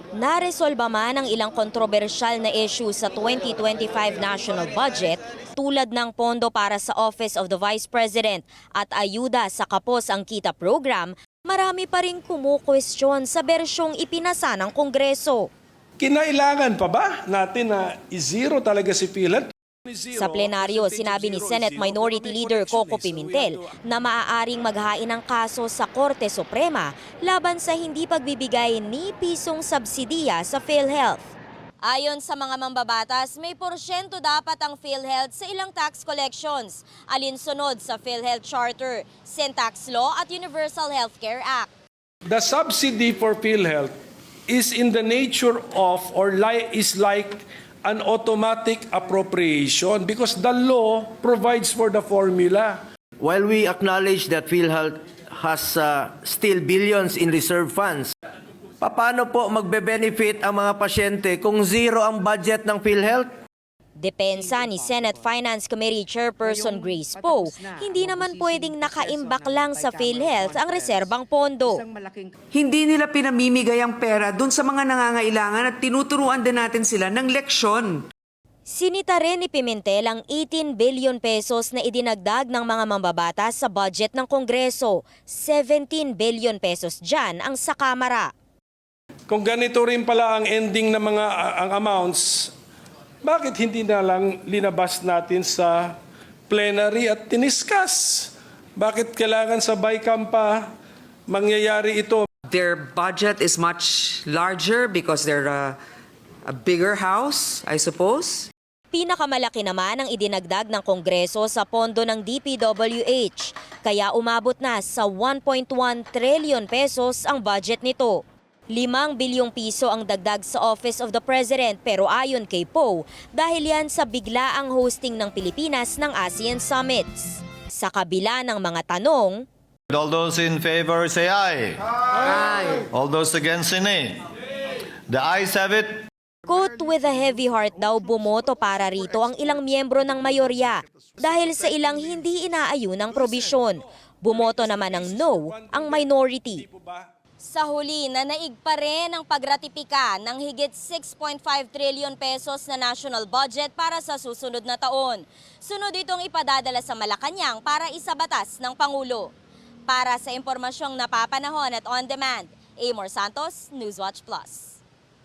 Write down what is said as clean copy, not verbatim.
Naresolba man ang ilang kontrobersyal na issue sa 2025 national budget tulad ng pondo para sa Office of the Vice President at ayuda sa Kapos ang Kita program, marami pa ring kumukwestiyon sa bersyong ipinasa ng Kongreso. Kinailangan pa ba natin na i-zero talaga si PhilHealth? Sa plenaryo, sinabi ni Senate Minority Leader Coco Pimentel na maaaring maghain ng kaso sa Korte Suprema laban sa hindi pagbibigay ni pisong subsidiya sa PhilHealth. Ayon sa mga mambabatas, may porsyento dapat ang PhilHealth sa ilang tax collections, alinsunod sa PhilHealth Charter, Sin Tax Law at Universal Healthcare Act. The subsidy for PhilHealth is in the nature of is like an automatic appropriation because the law provides for the formula. While we acknowledge that PhilHealth has still billions in reserve funds, paano po magbe-benefit ang mga pasyente kung zero ang budget ng PhilHealth? Depensa ni Senate Finance Committee Chairperson Grace Poe, hindi naman pwedeng nakaimbak lang sa PhilHealth ang reserbang pondo. Hindi nila pinamimigay ang pera dun sa mga nangangailangan at tinuturuan din natin sila ng leksyon. Sinita rin ni Pimentel ang 18 billion pesos na idinagdag ng mga mambabatas sa budget ng Kongreso. 17 billion pesos dyan ang sa Kamara. Kung ganito rin pala ang ending ng mga ang amounts, bakit hindi na lang linabas natin sa plenary at tiniskas? Bakit kailangan sa BICAM pa mangyayari ito? Their budget is much larger because they're a bigger house, I suppose. Pinakamalaki naman ang idinagdag ng Kongreso sa pondo ng DPWH, kaya umabot na sa 1.1 trillion pesos ang budget nito. 5 bilyong piso ang dagdag sa Office of the President pero ayon kay Poe, dahil yan sa biglaang hosting ng Pilipinas ng ASEAN Summits. Sa kabila ng mga tanong, All those in favor say aye. Aye. All those against say nay. The ayes have it. quote, with a heavy heart daw bumoto para rito ang ilang miyembro ng mayorya dahil sa ilang hindi inaayun ng probisyon. Bumoto naman ng no ang minority. Sa huli, nanaig pa rin ang pagratipika ng higit 6.5 trillion pesos na national budget para sa susunod na taon. Sunod itong ipadadala sa Malacanang para isabatas ng Pangulo. Para sa impormasyong napapanahon at on demand, Amor Santos, Newswatch Plus.